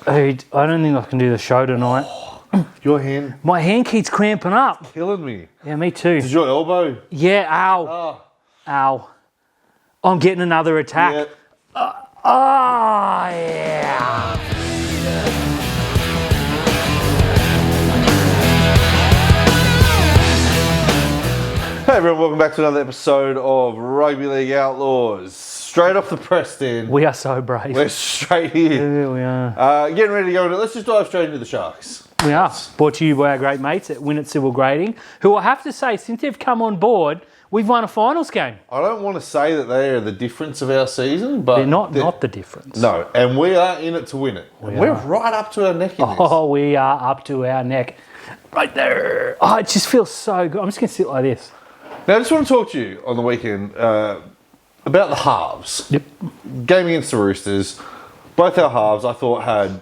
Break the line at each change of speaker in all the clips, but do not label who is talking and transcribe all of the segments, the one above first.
Hey, I don't think I can do the show tonight.
Your hand
My hand keeps cramping up.
killing me.
Yeah, me too.
Is your elbow?
Yeah, ow.
Oh,
Ow. I'm getting another attack.
yeah.
Oh, yeah.
Hey everyone, welcome back to another episode of Rugby League Outlaws. Straight off the press stand.
We are so brave.
We're straight here.
Yeah, we are.
Getting ready to go into. Let's just dive straight into the Sharks.
We are. Brought to you by our great mates at Winnett Civil Grading, who I have to say, since they've come on board, we've won a finals game.
I don't want to say that they are the difference of our season, but
They're not the difference.
No, and we are in it to win it. We're right up to our neck in this.
Oh, we are up to our neck. Right there. Oh, it just feels so good. I'm just going to sit like this.
Now, I just want to talk to you on the weekend about the halves.
Yep.
Game against the Roosters. Both our halves, I thought, had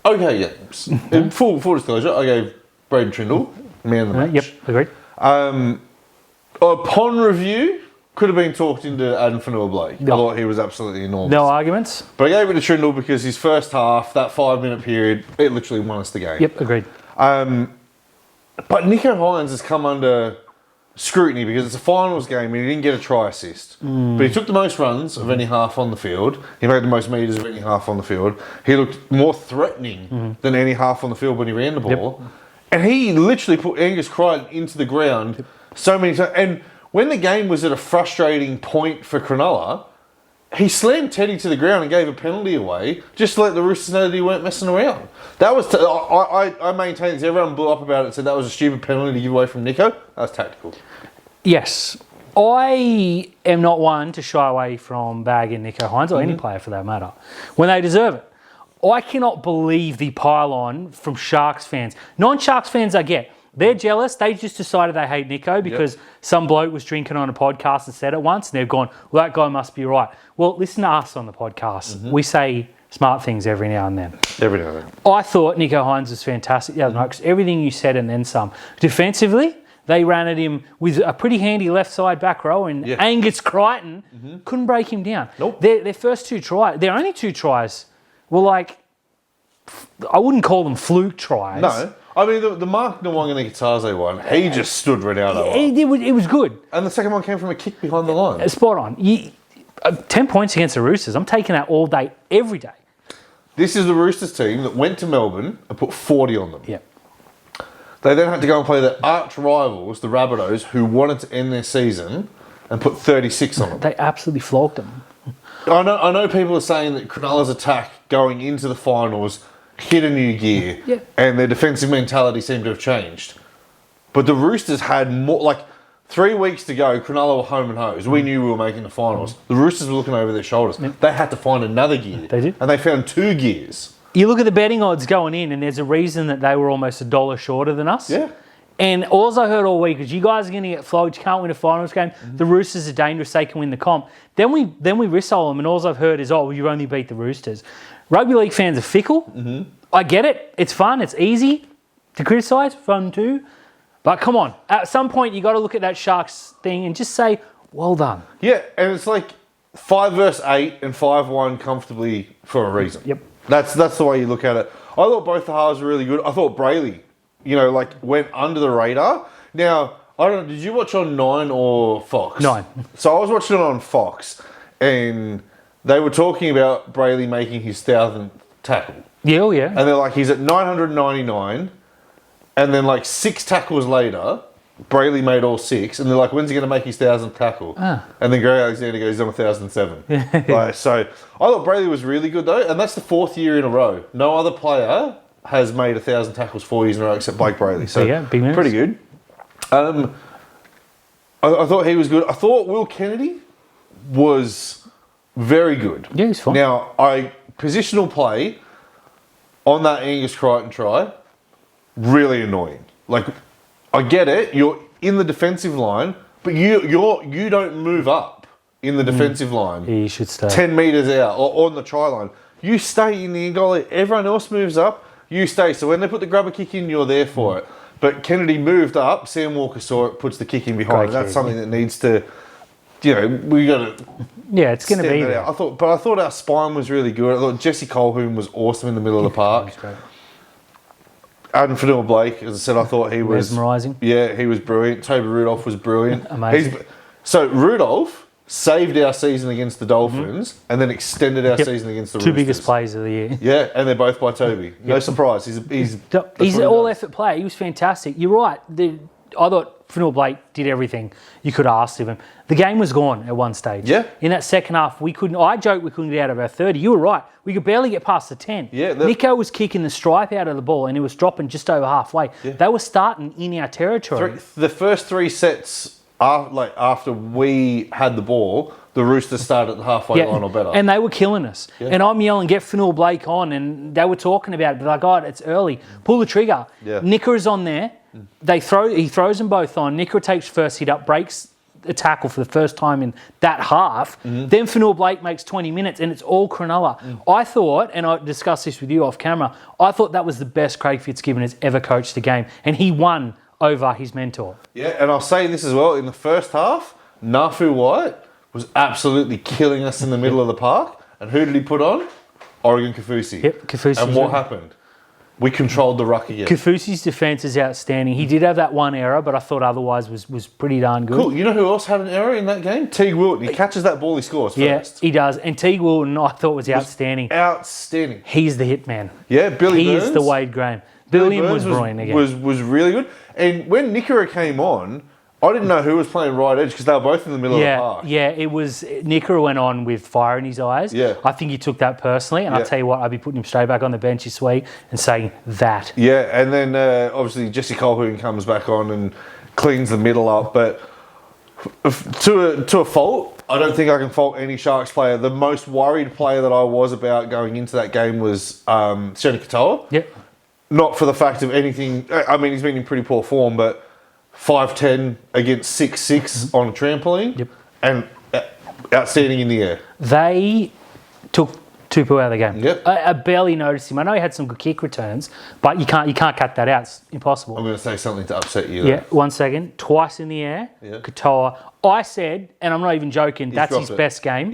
okay games. In full disclosure, I gave Braden Trindle man of the match.
Yep, agreed.
Upon review, could have been talked into Adam Fanua-Blake. I thought he was absolutely enormous.
No arguments.
But I gave it to Trindle because his first half, that 5-minute period, it literally won us the game.
Yep, agreed.
But Nicho Hynes has come under scrutiny because it's a finals game and he didn't get a try assist. But he took the most runs of any half on the field. He made the most metres of any half on the field. He looked more threatening than any half on the field when he ran the ball. Yep. And he literally put Angus Crichton into the ground so many times. And when the game was at a frustrating point for Cronulla, he slammed Teddy to the ground and gave a penalty away just to let the Roosters know that he weren't messing around. That was I maintain this. Everyone blew up about it and said that was a stupid penalty to give away from Nicho. That was tactical.
Yes. I am not one to shy away from bagging Nicho Hynes or any player for that matter when they deserve it. I cannot believe the pile-on from Sharks fans. Non-Sharks fans I get. They're jealous. They just decided they hate Nicho because some bloke was drinking on a podcast and said it once, and they've gone, well, that guy must be right. Well, listen to us on the podcast. We say smart things every now and then.
Every now and then.
I thought Nicho Hynes was fantastic the other night because everything you said and then some. Defensively, they ran at him with a pretty handy left side back row, and Angus Crichton couldn't break him down.
Nope.
Their first two tries, their only two tries were like, I wouldn't call them fluke tries.
No. I mean, the Mark Nwanga-Nikitaze one, he just stood right out of it.
It was good.
And the second one came from a kick behind the line.
Spot on. 10 points against the Roosters. I'm taking that all day, every day.
This is the Roosters team that went to Melbourne and put 40 on them.
Yeah.
They then had to go and play their arch rivals, the Rabbitohs, who wanted to end their season and put 36 on them.
They absolutely flogged them.
I know people are saying that Cronulla's attack going into the finals hit a new gear and their defensive mentality seemed to have changed. But the Roosters had more, like 3 weeks to go, Cronulla were home and hose. We knew we were making the finals. The Roosters were looking over their shoulders. They had to find another gear.
They did.
And they found 2 gears.
You look at the betting odds going in, and there's a reason that they were almost $1 shorter than us.
Yeah.
And all I heard all week is you guys are going to get flogged. You can't win a finals game. The Roosters are dangerous. They can win the comp. Then we whistle them, and all I've heard is, oh, well, you only beat the Roosters. Rugby league fans are fickle. I get it. It's fun. It's easy to criticise. Fun too. But come on. At some point, you got to look at that Sharks thing and just say, well done.
Yeah, and it's like 5 versus 8 and 5-1 comfortably for a reason.
Yep.
That's the way you look at it. I thought both the halves were really good. I thought Brayley, went under the radar. Now, I don't know, did you watch on 9 or Fox?
9. So
I was watching it on Fox, and they were talking about Brayley making his 1,000th tackle.
Yeah, oh yeah.
And they're like, he's at 999, and then like 6 tackles later, Brayley made all 6, and they're like, when's he going to make his 1,000th tackle? And then Greg Alexander goes, he's on 1,007. So I thought Brayley was really good though, and that's the 4th year in a row. No other player has made 1,000 tackles 4 years in a row except Blake Brayley. So
big
pretty good. I thought he was good. I thought Will Kennedy was very good.
Yeah, he's fine.
Now, positional play on that Angus Crichton try, really annoying. Like, I get it. You're in the defensive line, but you don't move up in the defensive line.
Yeah, you should stay
10 metres out or on the try line. You stay in the goalie. Everyone else moves up. You stay. So when they put the grubber kick in, you're there for it. But Kennedy moved up. Sam Walker saw it, puts the kick in behind. That's something that needs to we got to.
Yeah, it's going to be there.
I thought our spine was really good. I thought Jesse Colquhoun was awesome in the middle of the park. Adam Fanua-Blake, as I said, I thought he was
mesmerising.
Yeah, he was brilliant. Toby Rudolph was brilliant.
Amazing.
So Rudolph saved our season against the Dolphins and then extended our season against the Roosters.
2 biggest plays of the year.
Yeah, and they're both by Toby. No surprise. He's
an all-effort player. He was fantastic. You're right. I thought Fanua-Blake did everything you could ask of him. The game was gone at one stage.
Yeah.
In that second half, I joked we couldn't get out of our 30. You were right. We could barely get past the 10.
Yeah,
Nico was kicking the stripe out of the ball and it was dropping just over halfway. Yeah. They were starting in our territory.
The first 3 sets, after we had the ball, the Roosters started at the halfway line or better.
And they were killing us. Yeah. And I'm yelling, get Fanua-Blake on. And they were talking about it. But God, it's early. Pull the trigger.
Yeah.
Nicker is on there. He throws them both on. Nicker takes first hit up, breaks a tackle for the first time in that half. Then Fanua-Blake makes 20 minutes and it's all Cronulla. I thought, and I discussed this with you off camera, I thought that was the best Craig Fitzgibbon has ever coached the game. And he won over his mentor. Yeah,
and I'll say this as well. In the first half, Nafu White was absolutely killing us in the middle of the park. And who did he put on? Oregon Kaufusi.
Yep, Kaufusi.
And what happened? We controlled the ruck again.
Kaufusi's defence is outstanding. He did have that one error, but I thought otherwise was pretty darn good.
Cool. You know who else had an error in that game? Teague Wilton. He catches that ball, he scores first.
Yeah, he does. And Teague Wilton, I thought was outstanding.
Outstanding.
He's the hitman.
Yeah, Billy Burns.
He is the Wade Graham. Billy was brilliant again.
Was really good. And when Nickera came on, I didn't know who was playing right edge because they were both in the middle of the park.
Yeah, it was. Nickera went on with fire in his eyes.
Yeah.
I think he took that personally. And I'll tell you what, I'd be putting him straight back on the bench this week and saying that.
Yeah, and then obviously Jesse Colquhoun comes back on and cleans the middle up. But to a fault, I don't think I can fault any Sharks player. The most worried player that I was about going into that game was Sione Katoa.
Yep.
Not for the fact of anything. I mean, he's been in pretty poor form, but 5'10" against 6'6" on a trampoline. Yep. And outstanding in the air.
They took Tupou out of the game.
Yep.
I barely noticed him. I know he had some good kick returns, but you can't cut that out. It's impossible.
I'm going to say something to upset you.
Yeah, 1 second. Twice in the air. Yeah. Katoa. I said, and I'm not even joking, that's his best game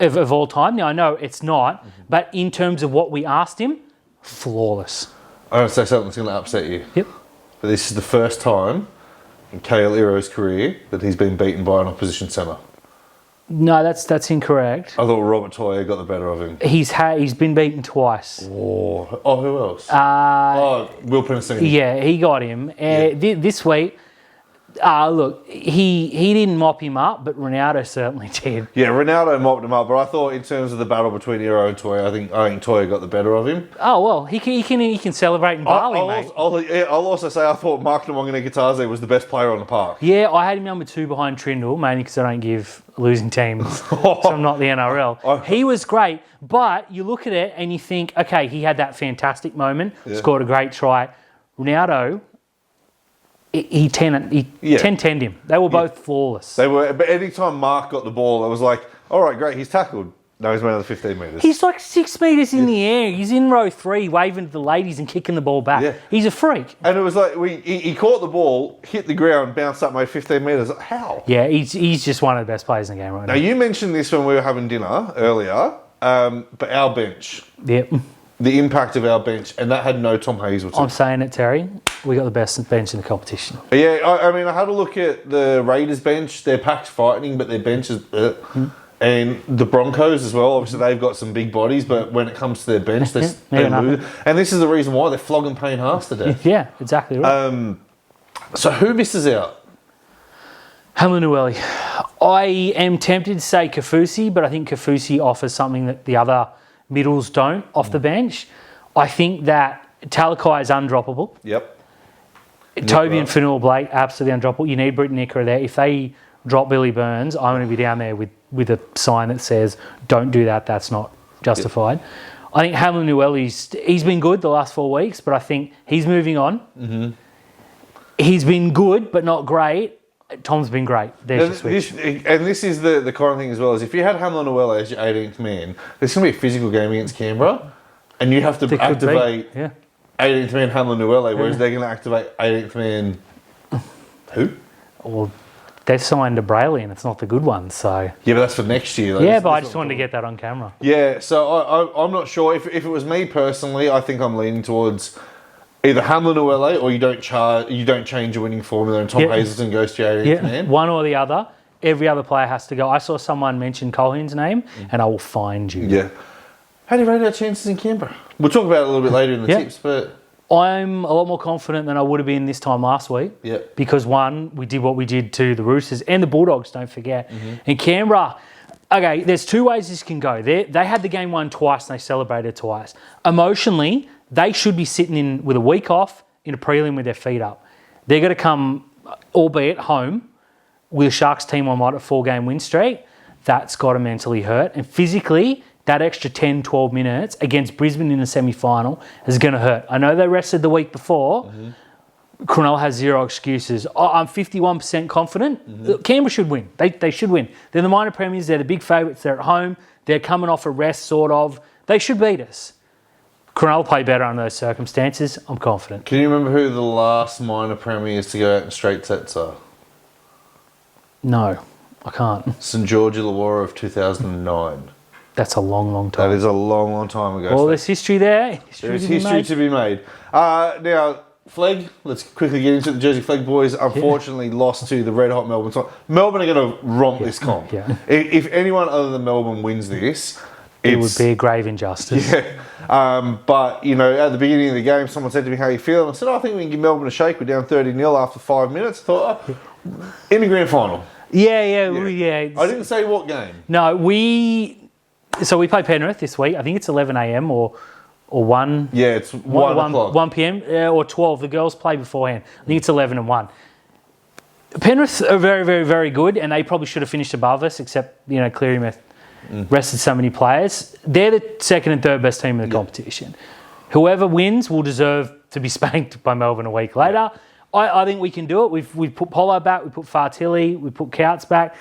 of all time. Now, I know it's not, but in terms of what we asked him, flawless.
I'm going to say something that's going to upset you.
Yep.
But this is the first time in Kale Iro's career that he's been beaten by an opposition centre. No,
that's incorrect.
I thought Robert Toya got the better of him.
He's been beaten twice.
Oh, who else? Will Penasini.
Yeah, he got him. This week, look, he didn't mop him up, but Ronaldo certainly did.
Yeah, Ronaldo mopped him up, but I thought in terms of the battle between Iro and Toya, I think Toya got the better of him.
Oh well, he can celebrate in Bali, mate.
I'll also say I thought Mark Nawangana-Gataze was the best player on the park.
Yeah, I had him number 2 behind Trindle, mainly because I don't give losing teams, so I'm not the NRL. He was great, but you look at it and you think, okay, he had that fantastic moment, scored a great try. Ronaldo. He 10-10'd him. They were both flawless.
They were, but anytime Mark got the ball, it was like, all right, great, he's tackled. No, he's went another 15 metres.
He's like 6 metres in the air. He's in row 3, waving to the ladies and kicking the ball back. Yeah. He's a freak.
And it was like, he caught the ball, hit the ground, bounced up, made 15 metres. How?
Yeah, he's just one of the best players in the game right now.
Now, you mentioned this when we were having dinner earlier, but our bench.
Yep.
The impact of our bench, and that had no Tom Hazelton.
I'm saying it, Terry. We got the best bench in the competition.
Yeah, I mean, I had a look at the Raiders bench. They're packed fighting, but their bench is... And the Broncos as well. Obviously, they've got some big bodies, but when it comes to their bench, they lose. And this is the reason why they're flogging Payne Haas to death.
Yeah, exactly right.
So who misses out?
Hamlin-Uele. I am tempted to say Kaufusi, but I think Kaufusi offers something that the other middles don't off the bench. I think that Talakai is undroppable.
Yep.
Toby and Fanua-Blake, absolutely undroppable. You need Britt Nicker there. If they drop Billy Burns, I'm going to be down there with a sign that says, don't do that, that's not justified. Yep. I think Hamlin-Uele's, he's been good the last 4 weeks, but I think he's moving on. Mm-hmm. He's been good, but not great. Tom's been great. This
is the kind of thing as well, is if you had Hamlin-Uele as your 18th man, there's going to be a physical game against Canberra, and you have to activate 18th man Hamlin-Uele, whereas they're going to activate 18th man... Who?
Or they've signed a Brayley and it's not the good one. So
Yeah, but that's for next year. Though.
yeah, but I just wanted to get that on camera.
Yeah, so I'm not sure. If it was me personally, I think I'm leaning towards either Hamlin or LA, or you don't change your winning formula and Tom Hazelton goes to your area command.
One or the other. Every other player has to go. I saw someone mention Colquhoun's name, and I will find you.
Yeah. How do you rate our chances in Canberra? We'll talk about it a little bit later in the tips, but
I'm a lot more confident than I would have been this time last week.
Yeah.
Because one, we did what we did to the Roosters and the Bulldogs, don't forget. And Canberra, okay, there's two ways this can go. They had the game won twice and they celebrated twice. Emotionally, they should be sitting in with a week off in a prelim with their feet up. They're going to come, albeit home, with a Sharks team on what, a 4-game win streak. That's got to mentally hurt. And physically, that extra 10, 12 minutes against Brisbane in the semi-final is going to hurt. I know they rested the week before. Cronulla has zero excuses. I'm 51% confident. Canberra should win. They should win. They're the minor premiers. They're the big favourites. They're at home. They're coming off a rest, sort of. They should beat us. Cronulla play better under those circumstances. I'm confident.
Can you remember who the last minor premiers to go out in straight sets are?
No, I can't.
St George Illawarra of 2009.
That's a long, long time.
That is a long, long time ago.
Well, there's history there.
There's history to be made. Now, Flegg, let's quickly get into the Jersey Flegg boys. Unfortunately, lost to the red hot Melbourne. Melbourne are going to romp this comp.
Yeah.
If anyone other than Melbourne wins this,
it would be a grave injustice.
Yeah. But, you know, at the beginning of the game, someone said to me, how are you feeling? I said, I think we can give Melbourne a shake. We're down 30-0 after 5 minutes. I thought, in the grand final.
Yeah.
I didn't say what game.
No, we play Penrith this week. I think it's 11 a.m. or 1.
Yeah, it's 1 o'clock.
1 p.m. Or 12. The girls play beforehand. I think it's 11 and 1. Penrith are very, very, very good, and they probably should have finished above us, except, you know, Cleary rested so many players. They're the second and third best team in the competition. Whoever wins will deserve to be spanked by Melbourne a week later. I think we can do it. We've put Polo back, we put Fartilli, we put Couts back.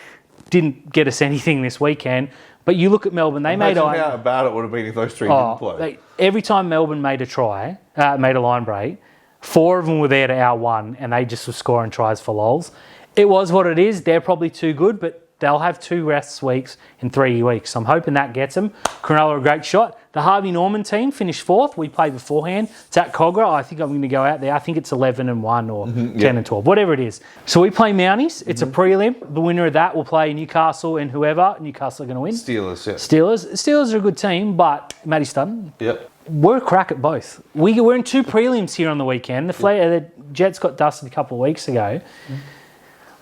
Didn't get us anything this weekend. But you look at Melbourne, they made...
Imagine how bad it would have been if those three didn't play.
Every time Melbourne made a try, made a line break, 4 of them were there to our 1, and they just were scoring tries for lols. It was what it is. They're probably too good, but they'll have 2 rest weeks in 3 weeks. So I'm hoping that gets them. Cronulla a great shot. The Harvey Norman team finished 4th. We played beforehand. It's at Cogra. I think I'm going to go out there. I think it's 11 and 1 or 10 and 12, whatever it is. So we play Mounties. It's a prelim. The winner of that will play Newcastle and whoever. Newcastle are going to win.
Steelers, yeah.
Steelers are a good team, but Matty Studden.
Yep.
We're a crack at both. We're in 2 prelims here on the weekend. The Jets got dusted a couple of weeks ago.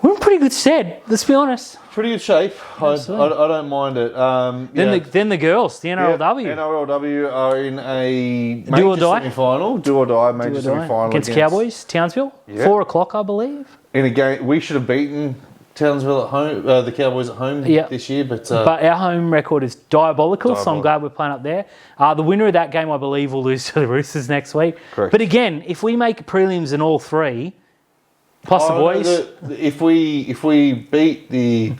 We're in pretty good stead, let's be honest.
Pretty good shape. I don't mind it.
Then the girls, the NRLW.
NRLW are in a
Do or die?
semi-final. Do or die major semi-final.
Against Cowboys, Townsville.
Yeah.
4 o'clock, I believe.
In a game, we should have beaten Townsville at home, the Cowboys at home this year. But
our home record is diabolical, so I'm glad we're playing up there. The winner of that game, I believe, will lose to the Roosters next week.
Correct.
But again, if we make prelims in all 3... Plus the boys.
If we beat the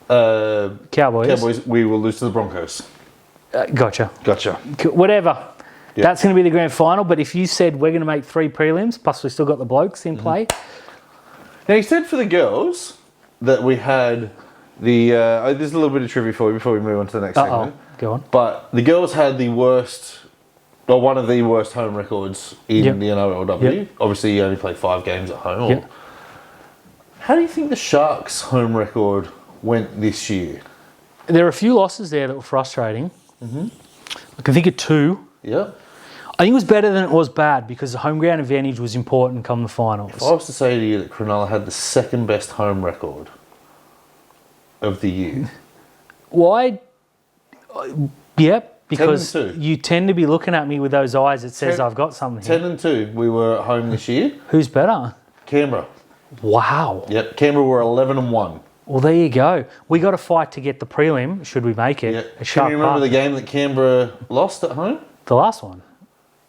Cowboys, we will lose to the Broncos.
Gotcha. Whatever. Yep. That's going to be the grand final. But if you said we're going to make 3 prelims, plus we've still got the blokes in play.
Now you said for the girls that we had the. There's a little bit of trivia for you before we move on to the next segment.
Go on.
But the girls had the worst. Well, one of the worst home records in the NRLW. Yep. Obviously, you only play 5 games at home.
Yep.
How do you think the Sharks' home record went this year?
There are a few losses there that were frustrating. I can think of 2.
Yeah.
I think it was better than it was bad because the home ground advantage was important come the finals.
If I was to say to you that Cronulla had the 2nd best home record of the year.
Why? Because you tend to be looking at me with those eyes that says I've got something
10 and 2 we were at home this year.
Who's better?
Canberra.
Wow.
Yep, Canberra were 11 and 1.
Well, there you go. We got to fight to get the prelim, should we make it.
Yep. Can you remember the game that Canberra lost at home?
The last one?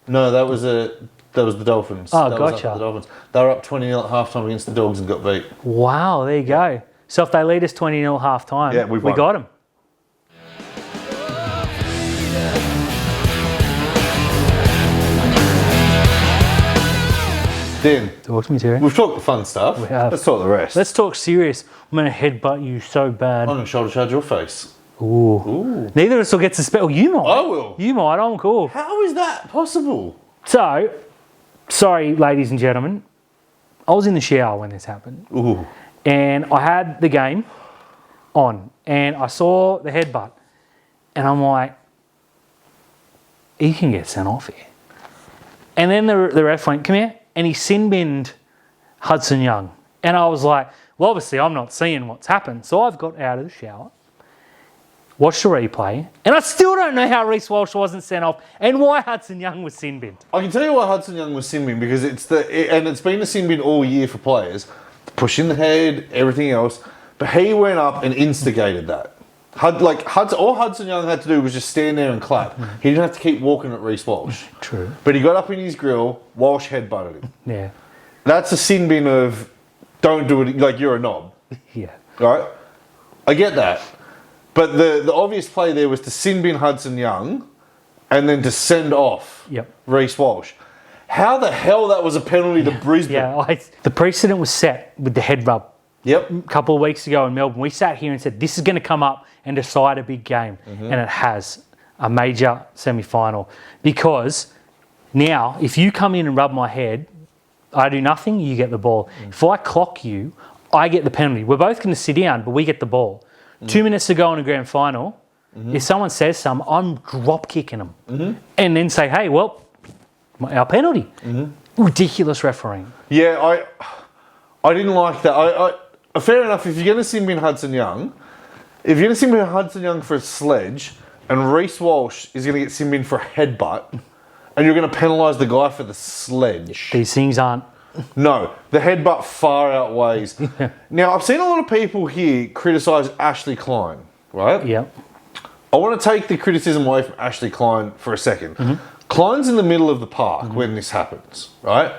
No, that was the Dolphins.
Oh,
that
gotcha.
Was the Dolphins. They were up 20-0 at halftime against the Dogs and got beat.
Wow, there you go. So if they lead us 20-0 halftime, we got them.
Dan,
Talk to me, Terry.
we've talked the fun stuff.
We have.
Let's talk the rest.
Let's talk serious. I'm going to headbutt you so bad.
I'm going to shoulder charge your face.
Ooh. Neither of us will get suspended. You might.
I will.
You might. I'm cool.
How is that possible?
So, sorry, ladies and gentlemen. I was in the shower when this happened.
Ooh.
And I had the game on. And I saw the headbutt. And I'm like, he can get sent off here. And then the ref went, come here. And he sin-binned Hudson Young. And I was like, well, obviously I'm not seeing what's happened. So I've got out of the shower, watched the replay, and I still don't know how Reece Walsh wasn't sent off and why Hudson Young was sin-binned.
I can tell you why Hudson Young was sin-bin, because it's been a sin-bin all year for players. Pushing the head, everything else. But he went up and instigated that. All Hudson Young had to do was just stand there and clap. He didn't have to keep walking at Reece Walsh.
True.
But he got up in his grill, Walsh headbutted him.
Yeah.
That's a sin bin of, don't do it, like you're a knob.
Yeah.
Right? I get that. But the obvious play there was to sin bin Hudson Young and then to send off Reece Walsh. How the hell that was a penalty to Brisbane?
Yeah, the precedent was set with the head rub.
Yep.
A couple of weeks ago in Melbourne, we sat here and said, this is going to come up and decide a big game. And it has, a major semi-final. Because now, if you come in and rub my head, I do nothing, you get the ball. If I clock you, I get the penalty. We're both going to sit down, but we get the ball. 2 minutes to go in a grand final, if someone says something, I'm drop kicking them. And then say, hey, well, our penalty. Ridiculous refereeing.
Yeah, I didn't like that. Fair enough, if you're going to sin bin Hudson Young, if you're going to sin bin Hudson Young for a sledge, and Reece Walsh is going to get sin bin for a headbutt, and you're going to penalise the guy for the sledge.
These things aren't.
No, the headbutt far outweighs. Now, I've seen a lot of people here criticise Ashley Klein, right?
Yeah.
I want to take the criticism away from Ashley Klein for a second. Klein's in the middle of the park when this happens, right?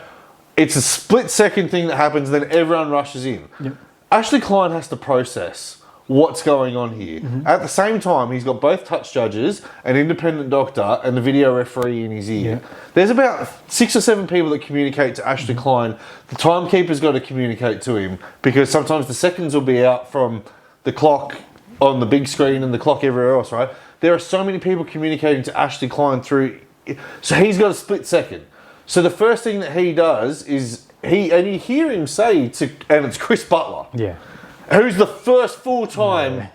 It's a split-second thing that happens, then everyone rushes in.
Yep.
Ashley Klein has to process what's going on here. At the same time, he's got both touch judges, an independent doctor, and the video referee in his ear. There's about 6 or 7 people that communicate to Ashley Klein. The timekeeper's got to communicate to him, because sometimes the seconds will be out from the clock on the big screen and the clock everywhere else, right? There are so many people communicating to Ashley Klein through... So he's got a split second. So the first thing that he does is... you hear him say to... And it's Chris Butler.
Yeah.
Who's the first full time...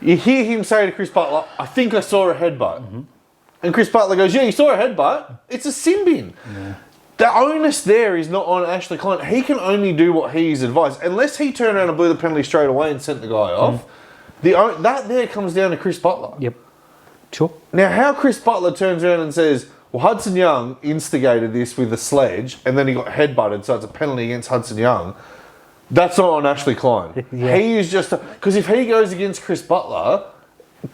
You hear him say to Chris Butler, I think I saw a headbutt. And Chris Butler goes, yeah, you saw a headbutt. It's a sin bin. The onus there is not on Ashley Klein. He can only do what he's advised. Unless he turned around and blew the penalty straight away and sent the guy off, that there comes down to Chris Butler.
Yep. Sure.
Now, how Chris Butler turns around and says, well, Hudson Young instigated this with a sledge and then he got headbutted, so it's a penalty against Hudson Young. That's not on Ashley Klein. He is just... Because if he goes against Chris Butler,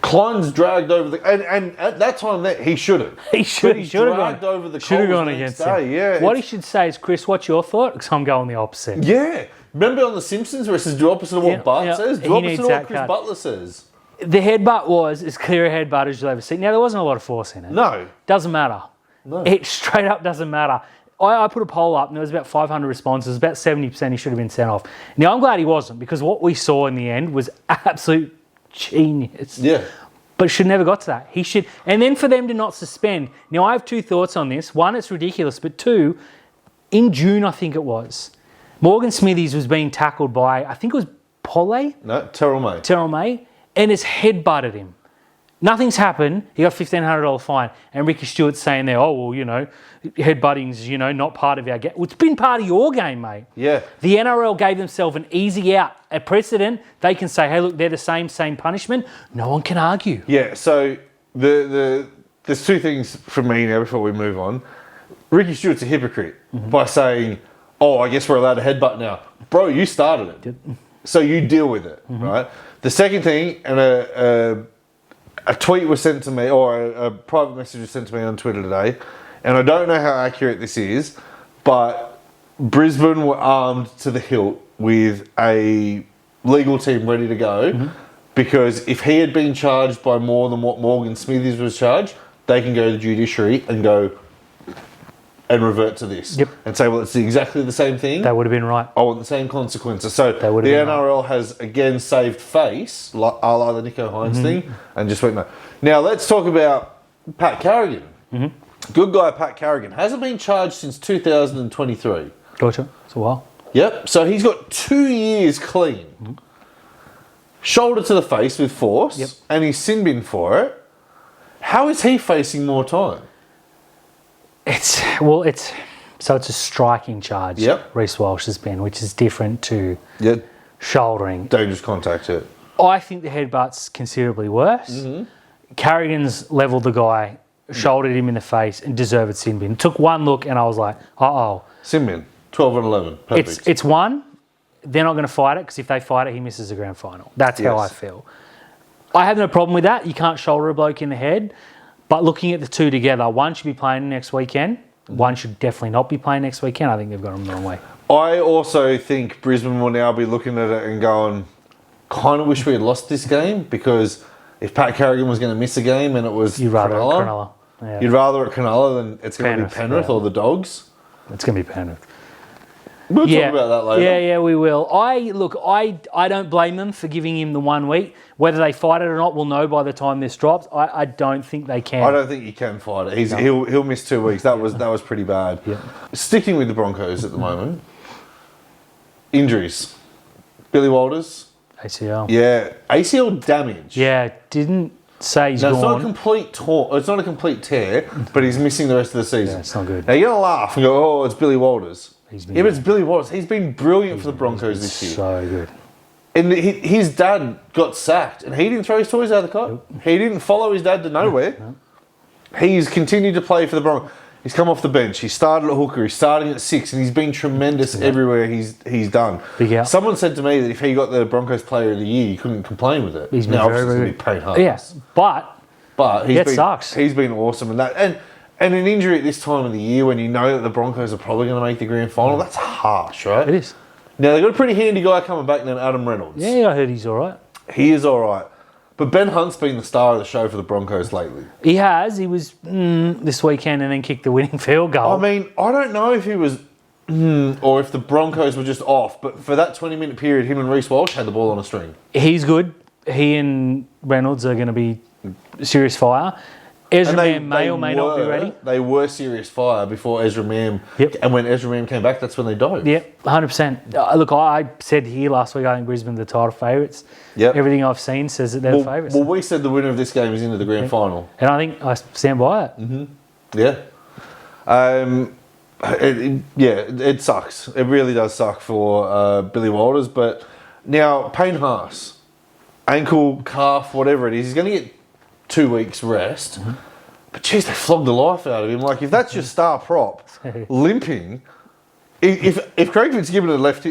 Klein's dragged over the... And at that time, he shouldn't.
He should have gone.
Over the
should have gone against him.
Yeah,
what he should say is, Chris, what's your thought? Because I'm going the opposite.
Yeah. Remember on The Simpsons where it says, do opposite of what Bart says? Do opposite of what Chris Butler says.
The headbutt was as clear a headbutt as you'll ever see. Now, there wasn't a lot of force in it.
No.
Doesn't matter.
No.
It straight up doesn't matter. I put a poll up and there was about 500 responses. About 70% he should have been sent off. Now, I'm glad he wasn't, because what we saw in the end was absolute genius.
Yeah.
But should never got to that. He should... And then for them to not suspend... Now, I have 2 thoughts on this. One, it's ridiculous. But 2, in June, I think it was, Morgan Smithies was being tackled by, I think it was Polly?
No, Terrell May.
Terrell May. And has headbutted him. Nothing's happened. He got a $1,500 fine. And Ricky Stewart's saying there, oh, well, headbutting's, not part of our game. Well, it's been part of your game, mate.
Yeah.
The NRL gave themselves an easy out, a precedent. They can say, hey, look, they're the same punishment. No one can argue.
Yeah, so there's 2 things from me now before we move on. Ricky Stewart's a hypocrite by saying, oh, I guess we're allowed to headbutt now. Bro, you started it.
Yep.
So you deal with it, right? The second thing, and a tweet was sent to me, or a private message was sent to me on Twitter today, and I don't know how accurate this is, but Brisbane were armed to the hilt with a legal team ready to go, because if he had been charged by more than what Morgan Smithies was charged, they can go to the judiciary and and revert to this and say, well, it's exactly the same thing.
They would have been right.
I want the same consequences. So the NRL has again saved face, a la the Nicho Hynes thing, and just went no. Now let's talk about Pat Carrigan. Good guy, Pat Carrigan. Hasn't been charged since 2023.
Gotcha. It's a while.
Yep. So he's got 2 years clean. Shoulder to the face with force, and he's sin bin for it. How is he facing more time?
It's a striking charge. Reece Walsh has been, which is different to shouldering.
Dangerous contact. Yeah.
I think the headbutt's considerably worse. Carrigan's levelled the guy, shouldered him in the face, and deserved sin bin. Took one look, and I was like,
sin bin. 12 and 11. Perfect.
It's one. They're not going to fight it because if they fight it, he misses the grand final. That's how I feel. I have no problem with that. You can't shoulder a bloke in the head. But looking at the two together, one should be playing next weekend. One should definitely not be playing next weekend. I think they've got them the wrong way.
I also think Brisbane will now be looking at it and going, kind of wish we had lost this game, because if Pat Carrigan was going to miss a game and it was Cronulla, you'd rather at Cronulla than it's going to be Penrith or the Dogs.
It's going to be Penrith.
We'll talk about that later.
Yeah, we will. I don't blame them for giving him the 1 week. Whether they fight it or not, we'll know by the time this drops. I don't think they can.
I don't think he can fight it. He'll miss 2 weeks. That was pretty bad. Sticking with the Broncos at the moment. Injuries. Billy Walters.
ACL.
Yeah, ACL damage.
Yeah, didn't say he's gone.
It's not a complete it's not a complete tear, but he's missing the rest of the season.
Yeah, it's not good.
Now you're gonna laugh and go, "Oh, it's Billy Walters." But it's Billy Walters. He's been brilliant for the Broncos this year.
So good.
And his dad got sacked, and he didn't throw his toys out of the cot. Nope. He didn't follow his dad to nowhere. Nope. He's continued to play for the Broncos. He's come off the bench. He started at hooker. He's starting at 6, and he's been tremendous everywhere he's done.
Big out.
Someone said to me that if he got the Broncos Player of the Year, you couldn't complain with it.
He's been very good.
Payne Haas.
Yeah, but
it
sucks.
He's been awesome in that. And an injury at this time of the year when you know that the Broncos are probably going to make the grand final, that's harsh, right?
It is.
Now, they've got a pretty handy guy coming back named Adam Reynolds.
Yeah, I heard he's all right.
He is all right. But Ben Hunt's been the star of the show for the Broncos lately.
He has. He was this weekend and then kicked the winning field goal.
I mean, I don't know if he was or if the Broncos were just off, but for that 20-minute period, him and Reece Walsh had the ball on a string.
He's good. He and Reynolds are going to be serious fire. Ezra Mam may or may not be ready.
They were serious fire before Ezra Mam. And when Ezra Mam came back, that's when they dove.
Yep, 100%. Look, I said here last week, I think Brisbane the title favourites.
Yep.
Everything I've seen says that they're the favourites.
Well, we said the winner of this game is into the grand final.
And I think I stand by it.
Yeah. It sucks. It really does suck for Billy Walters. But now, Payne Haas, ankle, calf, whatever it is, he's going to get 2 weeks rest. But geez, they flogged the life out of him. Like, if that's your star prop, limping, if Craig Fitzgibbon had left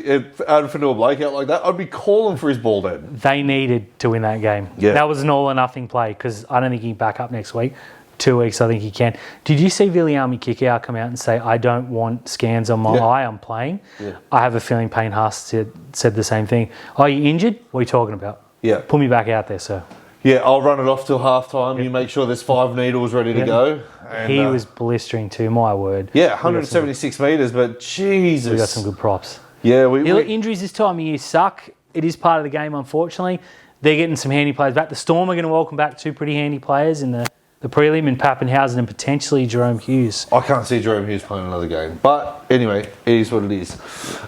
out for Noah Blake out like that, I'd be calling for his ball then.
They needed to win that game.
Yeah.
That was an all or nothing play because I don't think he can back up next week. 2 weeks, I think he can. Did you see Viliami Kikau come out and say, I don't want scans on my eye, I'm playing?
Yeah.
I have a feeling Payne Haas said the same thing. Are you injured? What are you talking about?
Yeah.
Put me back out there, sir.
Yeah, I'll run it off till half-time. You make sure there's 5 needles ready to go. And,
he was blistering too, my word.
Yeah, 176 metres, but Jesus.
We got some good props.
Yeah,
injuries this time of year suck. It is part of the game, unfortunately. They're getting some handy players back. The Storm are going to welcome back 2 pretty handy players in the prelim in Pappenhausen and potentially Jerome Hughes.
I can't see Jerome Hughes playing another game. But anyway, it is what it is.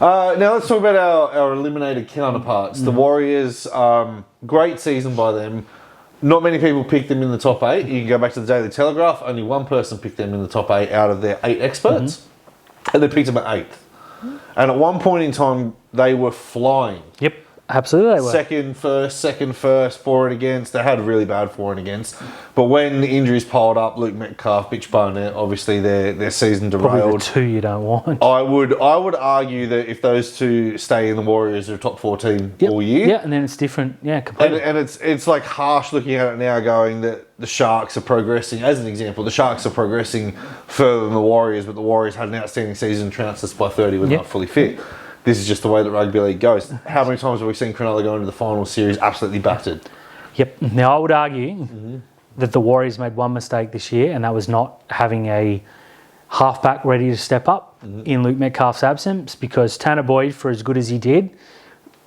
Now let's talk about our eliminated counterparts. The Warriors, great season by them. Not many people picked them in the top 8. You can go back to the Daily Telegraph. Only one person picked them in the top 8 out of their 8 experts. And they picked them at 8th. And at one point in time, they were flying.
Yep, absolutely they were.
Second first, for and against. They had really bad for and against. But when the injuries piled up, Luke Metcalf, Bitch Barnett, obviously their season derailed.
Probably the 2 you don't want.
I would argue that if those 2 stay in, the Warriors are a top 4 team all year.
Yeah, and then it's different. Yeah, completely.
And it's like harsh looking at it now, going that the Sharks are progressing. As an example, the Sharks are progressing further than the Warriors, but the Warriors had an outstanding season, trounced us by 30 when not fully fit. This is just the way that rugby league goes. How many times have we seen Cronulla go into the final series absolutely battered?
Yep. Now, I would argue that the Warriors made one mistake this year, and that was not having a halfback ready to step up in Luke Metcalf's absence, because Tanner Boyd, for as good as he did,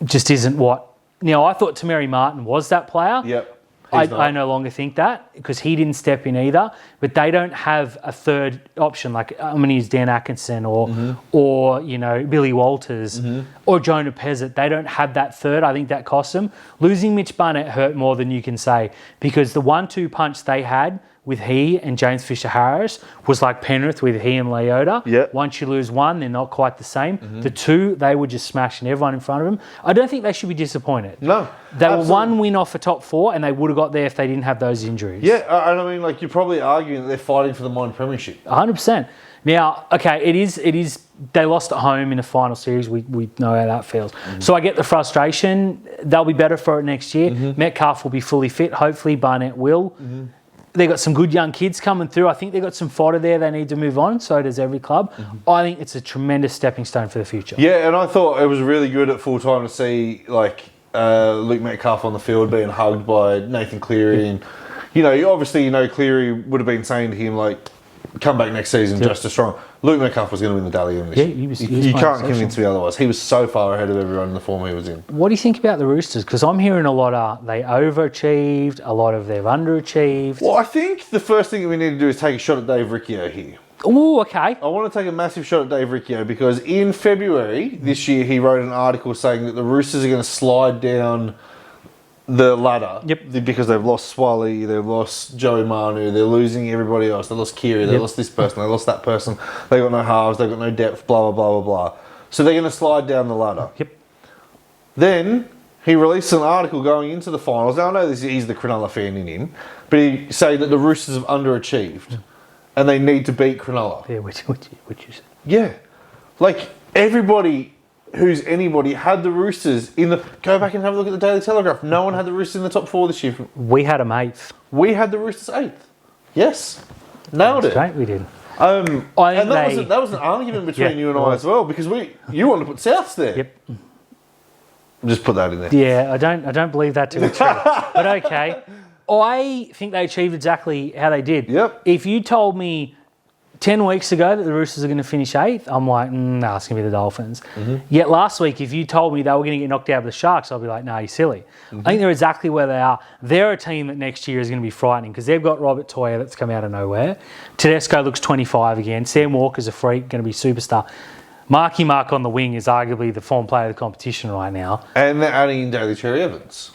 just isn't what... Now, I thought Tamari Martin was that player.
Yep.
I no longer think that, because he didn't step in either. But they don't have a third option. Like, I'm going to use Dan Atkinson or you know, Billy Walters or Jonah Pezzett. They don't have that third. I think that cost them. Losing Mitch Barnett hurt more than you can say, because the 1-2 punch they had with he and James Fisher-Harris was like Penrith with he and Leota.
Yep.
Once you lose one, they're not quite the same. The two, they were just smashing everyone in front of them. I don't think they should be disappointed.
No.
They
absolutely.
were one win off a top four, and they would have got there if they didn't have those injuries.
Yeah, and I mean, like, you're probably arguing that they're fighting for the minor premiership.
100%. Now, okay, it is. They lost at home in the final series. We know how that feels. So I get the frustration. They'll be better for it next year. Metcalf will be fully fit. Hopefully, Barnett will. They've got some good young kids coming through. I think they've got some fodder there. They need to move on. So does every club. I think it's a tremendous stepping stone for the future.
Yeah, and I thought it was really good at full time to see, like, Luke Metcalf on the field being hugged by Nathan Cleary. And, you know, obviously, you know, Cleary would have been saying to him, like, come back next season just as strong. Luke Metcalf was going to win the Dally M this year.
He was
you can't convince me otherwise. He was so far ahead of everyone in the form he was in.
What do you think about the Roosters? Because I'm hearing a lot of they overachieved, a lot of they've underachieved.
Well, I think the first thing that we need to do is take a shot at Dave Riccio here.
Oh, okay.
I want to take a massive shot at Dave Riccio because in February this year he wrote an article saying that the Roosters are going to slide down the ladder.
Yep.
Because they've lost Swally, they've lost Joey Manu, they're losing everybody else. They lost Kiri, they lost this person, they lost that person. They got no halves, they got no depth, blah, blah, blah, blah, blah. So they're going to slide down the ladder.
Yep.
Then he released an article going into the finals. Now I know he's the Cronulla fan in him, but he said that the Roosters have underachieved and they need to beat Cronulla.
Yeah, which you said.
Yeah. Like, everybody who's anybody had the Roosters in the... Go back and have a look at the Daily Telegraph. No one had the Roosters in the top four this year.
We had them 8th.
We had the Roosters 8th. Yes. Nailed it.
Straight, we did.
And that was an argument between you and I as well, because you wanted to put Souths there.
Yep.
Just put that in there.
Yeah, I don't believe that to be true. But okay. I think they achieved exactly how they did.
Yep.
If you told me 10 weeks ago that the Roosters are going to finish 8th, I'm like, nah, it's going to be the Dolphins. Yet last week, if you told me they were going to get knocked out of the Sharks, I'd be like, nah, you're silly. I think they're exactly where they are. They're a team that next year is going to be frightening because they've got Robert Toya that's come out of nowhere. Tedesco looks 25 again. Sam Walker's a freak, going to be superstar. Marky Mark on the wing is arguably the form player of the competition right now.
And they're adding in Daly Cherry Evans.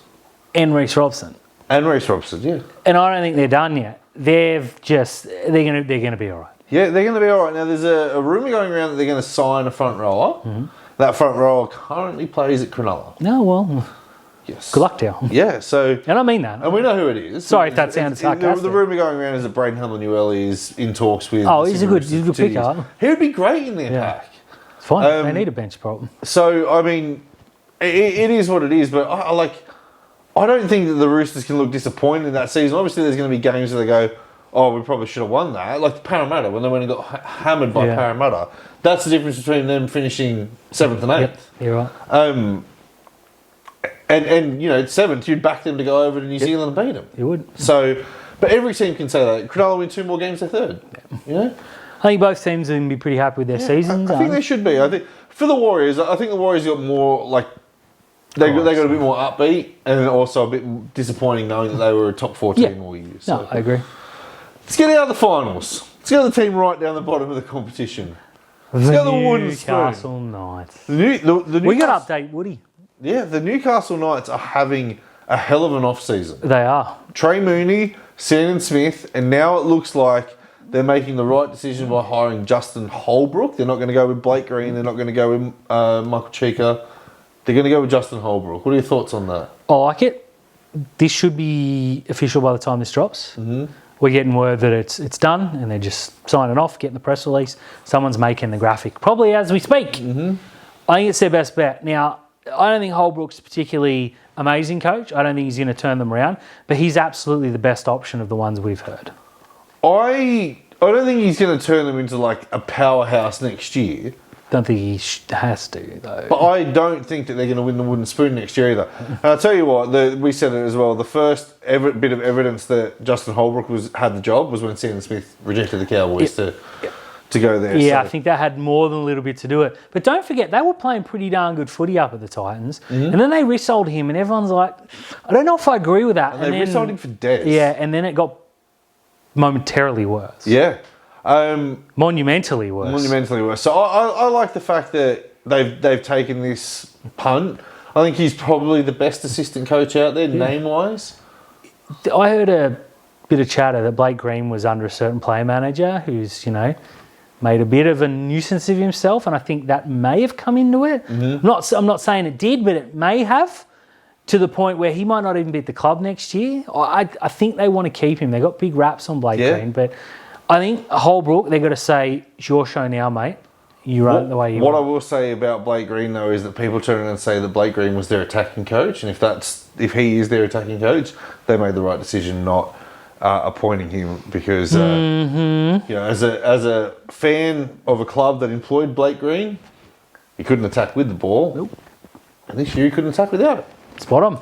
And Reece Robson.
And Reece Robson, yeah. And
I don't think they're done yet. They're going to be all right.
Yeah, they're going to be all right. Now, there's a rumour going around that they're going to sign a front rower. That front rower currently plays at Cronulla.
No, well,
yes.
Good luck to you.
Yeah, so...
And I mean that.
And we know who it is.
Sorry if that sounded sarcastic.
The rumour going around is that Braden Hamlin-Uele is in talks with...
Oh, he's a good picker.
He would be great in their pack.
It's fine. They need a bench problem.
So, I mean, it is what it is, but I don't think that the Roosters can look disappointed in that season. Obviously, there's going to be games where they go, oh, we probably should have won that. Like Parramatta, when they went and got hammered by Parramatta. That's the difference between them finishing 7th and 8th.
Yep, you're right.
And you know, 7th, you'd back them to go over to New Zealand and beat them.
You would.
So, but every team can say that. Cronulla win 2 more games, they're 3rd. Yeah. You know?
I think both teams are going to be pretty happy with their seasons.
I think they should be. I think for the Warriors, I think the Warriors got more like they got a bit more upbeat, and then also a bit disappointing knowing that they were a top 4 team all year. So.
No, I agree.
Let's get out of the finals. Let's go to the team right down the bottom of the competition. Let's go to the wooden spoon.
Newcastle Knights.
We
got to update Woody.
Yeah, the Newcastle Knights are having a hell of an off season.
They are.
Trey Mooney, Sandon Smith, and now it looks like they're making the right decision by hiring Justin Holbrook. They're not going to go with Blake Green. They're not going to go with Michael Cheika. They're going to go with Justin Holbrook. What are your thoughts on that?
I like it. This should be official by the time this drops. We're getting word that it's done and they're just signing off, getting the press release. Someone's making the graphic, probably as we speak. I think it's their best bet. Now, I don't think Holbrook's a particularly amazing coach. I don't think he's going to turn them around, but he's absolutely the best option of the ones we've heard.
I don't think he's going to turn them into like a powerhouse next year.
Don't think he has to, though.
But I don't think that they're going to win the wooden spoon next year either. And I'll tell you what, we said it as well, the first bit of evidence that Justin Holbrook had the job was when Sandon Smith rejected the Cowboys to to go there.
Yeah,
so.
I think that had more than a little bit to do it. But don't forget, they were playing pretty darn good footy up at the Titans. And then they resold him, and everyone's like, I don't know if I agree with that.
And they resold him for Des.
Yeah, and then it got momentarily worse.
Yeah.
Monumentally worse.
Monumentally worse. So I like the fact that they've taken this punt. I think he's probably the best assistant coach out there, name-wise.
I heard a bit of chatter that Blake Green was under a certain player manager who's, made a bit of a nuisance of himself, and I think that may have come into it. I'm not saying it did, but it may have, to the point where he might not even be at the club next year. I think they want to keep him. They got big raps on Blake Green, but I think Holbrook, they've got to say, it's your show now, mate. You run it the way you want.
What I will say about Blake Green, though, is that people turn around and say that Blake Green was their attacking coach, and if he is their attacking coach, they made the right decision not appointing him, because as a fan of a club that employed Blake Green, he couldn't attack with the ball.
Nope.
And this year he couldn't attack without it.
Spot on.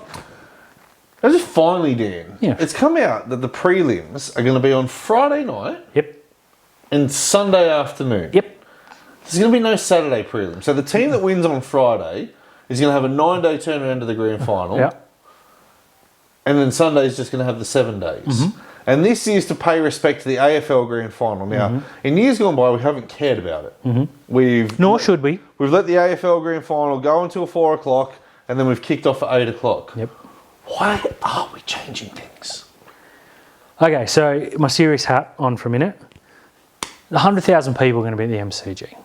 Now just finally, Dan, it's come out that the prelims are going to be on Friday night.
Yep.
And Sunday afternoon.
Yep.
There's going to be no Saturday prelim. So the team that wins on Friday is going to have a 9-day turnaround to the grand final.
Yeah.
And then Sunday is just going to have the 7 days. And this is to pay respect to the AFL grand final. Now, in years gone by, we haven't cared about it.
Nor should we.
We've let the AFL grand final go until 4 o'clock, and then we've kicked off at 8 o'clock.
Yep.
Why are we changing things?
Okay, so my serious hat on for a minute. 100,000 people are going to be at the MCG.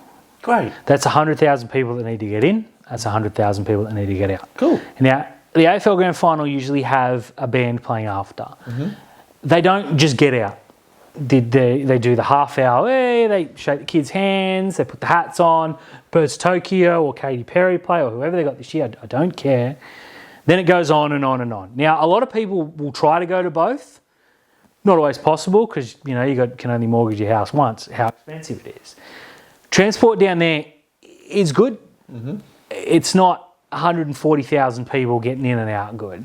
Great.
That's 100,000 people that need to get in. That's 100,000 people that need to get out.
Cool.
Now, the AFL Grand Final usually have a band playing after. They don't just get out. They do the half hour. Hey, they shake the kids' hands. They put the hats on. Birds Tokyo or Katy Perry play or whoever they got this year. I don't care. Then it goes on and on and on. Now, a lot of people will try to go to both. Not always possible because, can only mortgage your house once, how expensive it is. Transport down there is good. It's not 140,000 people getting in and out good.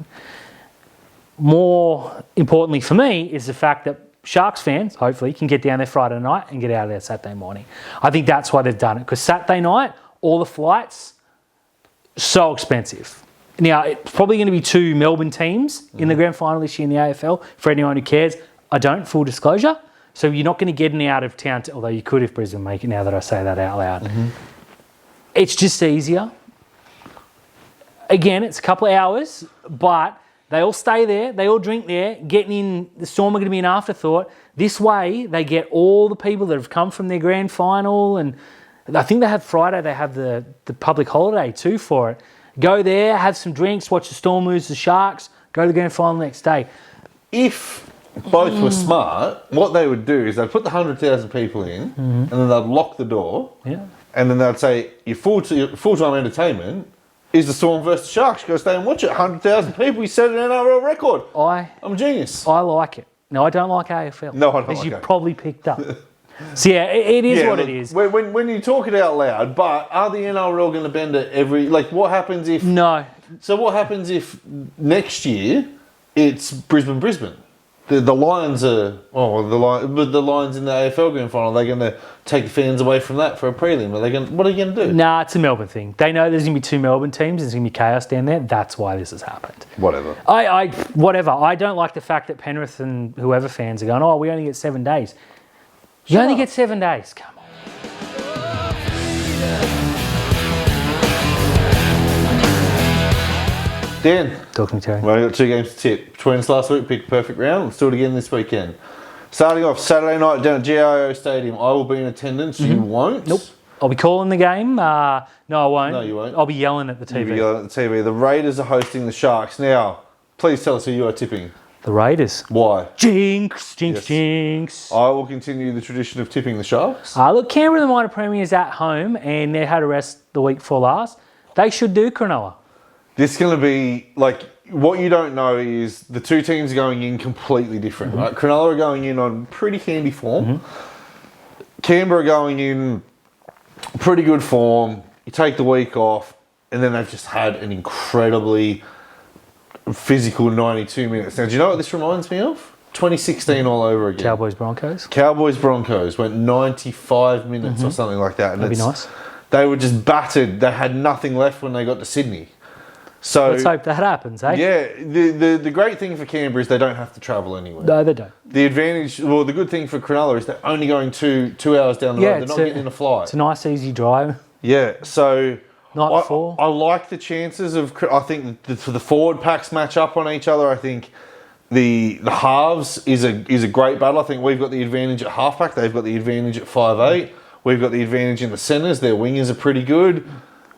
More importantly for me is the fact that Sharks fans, hopefully, can get down there Friday night and get out of there Saturday morning. I think that's why they've done it, because Saturday night, all the flights, so expensive. Now, it's probably going to be 2 Melbourne teams in the grand final this year in the AFL, for anyone who cares. I don't, full disclosure. So you're not going to get an out of town, although you could if Brisbane make it, now that I say that out loud. It's just easier. Again, it's a couple of hours, but they all stay there, they all drink there. Getting in the Storm are going to be an afterthought. This way, they get all the people that have come from their grand final, and I think they have Friday, they have the public holiday too for it. Go there, have some drinks, watch the Storm lose the Sharks, go to the grand final the next day.
If both were smart, what they would do is they'd put the 100,000 people in, and then they'd lock the door, and then they'd say, your full-time entertainment is the Storm versus the Sharks. Go stay and watch it. 100,000 people, you set an NRL record. I'm a genius.
I like it. No, I don't like AFL.
No, I don't
as
like
you
it.
Probably picked up. So yeah, it is what it is.
When you talk it out loud, but are the NRL going to bend it every... what happens if...
No.
So what happens if next year it's Brisbane? The Lions are... but the Lions in the AFL Grand Final, they're going to take the fans away from that for a prelim. What are you going to do?
Nah, it's a Melbourne thing. They know there's going to be 2 Melbourne teams. There's going to be chaos down there. That's why this has happened.
Whatever.
Whatever. I don't like the fact that Penrith and whoever fans are going, we only get 7 days. You only get 7 days. Come on.
Dan.
Talk to me, Terry.
Well, I got 2 games to tip. Twins last week, picked perfect round. Let's do it again this weekend. Starting off Saturday night down at GIO Stadium. I will be in attendance. You won't?
Nope. I'll be calling the game. No, I won't.
No, you won't.
I'll be yelling at the TV.
You'll be yelling at the TV. The Raiders are hosting the Sharks. Now, please tell us who you are tipping.
The Raiders.
Why?
Jinx, jinx.
I will continue the tradition of tipping the Sharks.
Look, Canberra, the minor premiers at home, and they had a rest the week before last. They should do Cronulla.
This is going to be, what you don't know is the 2 teams going in completely different, right? Cronulla are going in on pretty handy form. Canberra going in pretty good form. You take the week off, and then they've just had an incredibly physical 92 minutes. Now, do you know what this reminds me of? 2016 all over again.
Cowboys Broncos.
Cowboys Broncos went 95 minutes or something like that. And
That'd be nice.
They were just battered. They had nothing left when they got to Sydney. So
Let's hope that happens, eh?
Yeah, the great thing for Canberra is they don't have to travel anywhere.
No, they don't.
The advantage, well, the good thing for Cronulla is they're only going 2 hours down the road. They're not getting in a flight.
It's a nice, easy drive.
Yeah, so
Night before.
I like the chances of. I think for the forward packs match up on each other. I think the halves is a great battle. I think we've got the advantage at halfback. They've got the advantage at 5'8". We've got the advantage in the centres. Their wingers are pretty good.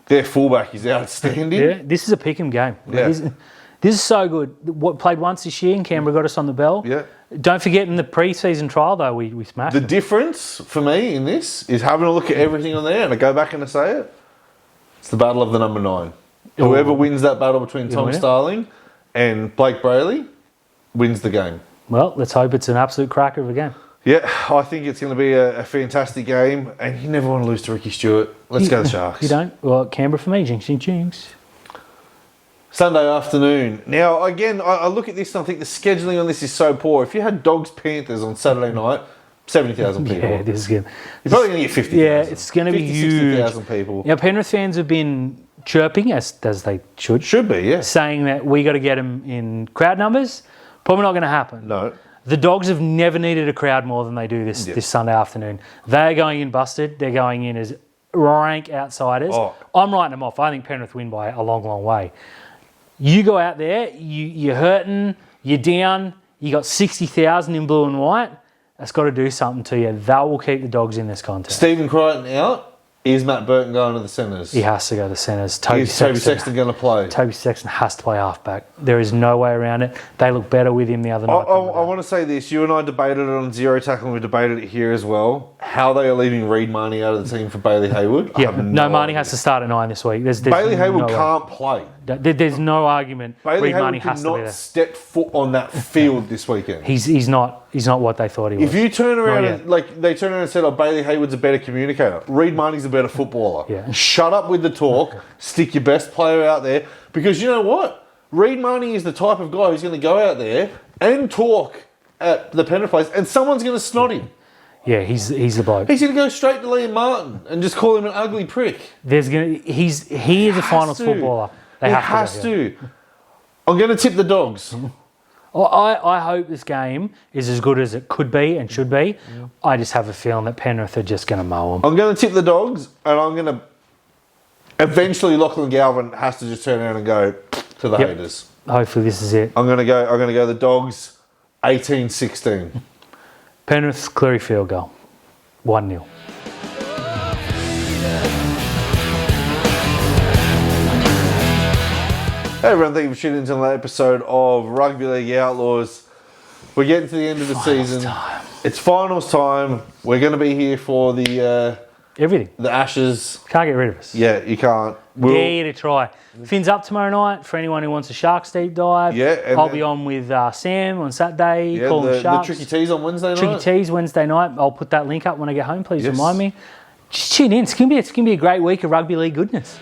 Their fullback is outstanding.
Yeah, this is a pick 'em game.
Yeah.
This is so good. What played once this year and Canberra got us on the bell.
Yeah.
Don't forget in the pre-season trial though, we smashed
The
them.
difference for me in this is having a look at everything on there, and I go back and I say it. It's the battle of the number 9. Whoever wins that battle between Tom
win it?
Starling and Blake Brayley wins the game.
Well, let's hope it's an absolute cracker of a game.
Yeah, I think it's going to be a fantastic game, and you never want to lose to Ricky Stewart. Let's go the Sharks.
You don't? Well, Canberra for me, jinx, jinx, jinx.
Sunday afternoon. Now, again, I look at this and I think the scheduling on this is so poor. If you had Dogs-Panthers on Saturday night, 70,000 people.
Yeah, this is good.
You're probably going to get 50,000.
Yeah, it's going to be huge.
60,000 people.
Now, Penrith fans have been chirping, as they should,
Should be, yeah.
saying that we got to get them in crowd numbers. Probably not going to happen.
No.
The Dogs have never needed a crowd more than they do this Sunday afternoon. They're going in busted. They're going in as rank outsiders.
Oh.
I'm writing them off. I think Penrith win by a long, long way. You go out there, you're hurting, you're down, you got 60,000 in blue and white. That's got to do something to you. That will keep the Dogs in this contest.
Stephen Crichton out. Is Matt Burton going to the centres?
He has to go to the centres.
Is Toby Sexton going to play?
Toby Sexton has to play halfback. There is no way around it. They look better with him the other night.
I want to say this. You and I debated it on Zero Tackle, and we debated it here as well. How they are leaving Reed Marnie out of the team for Bailey Hayward.
Yeah, no, Marnie has to start at 9 this week. There's
Bailey Hayward
no
can't play.
There's no argument.
Bailey
Reed
Hayward
Marnie has
could
to be
not
there.
step foot on that field this weekend.
He's not what they thought he was.
If you turn around
yet.
and they turn around and said, "Oh, Bailey Hayward's a better communicator. Reed Marnie's a better footballer."
Yeah.
Shut up with the talk. Stick your best player out there, because you know what? Reed Marnie is the type of guy who's going to go out there and talk at the Penrith place, and someone's going to snot him.
Yeah, he's the bloke.
He's going to go straight to Liam Martin and just call him an ugly prick.
He is a finals footballer. They have to.
I'm going to tip the Dogs.
I hope this game is as good as it could be and should be. Yeah. I just have a feeling that Penrith are just going to mow them.
I'm going to tip the Dogs, and I'm going to... Eventually, Lachlan Galvin has to just turn around and go to the haters.
Hopefully this is it.
I'm going to go the Dogs 18-16.
Penrith's Cleary field goal. 1-0.
Hey everyone, thank you for tuning into another episode of Rugby League Outlaws. We're getting to the end of the season. It's finals time. We're going to be here for the
everything.
The Ashes.
Can't get rid of us.
Yeah, you can't.
Dare to try. Fins up tomorrow night for anyone who wants a Sharks deep dive.
Yeah,
I'll be on with Sam on Saturday.
Yeah,
calling the Sharks.
Tricky Teas on Wednesday night.
Tricky Teas Wednesday night. I'll put that link up when I get home. Please remind me. Just tune in. It's gonna be a great week of rugby league goodness.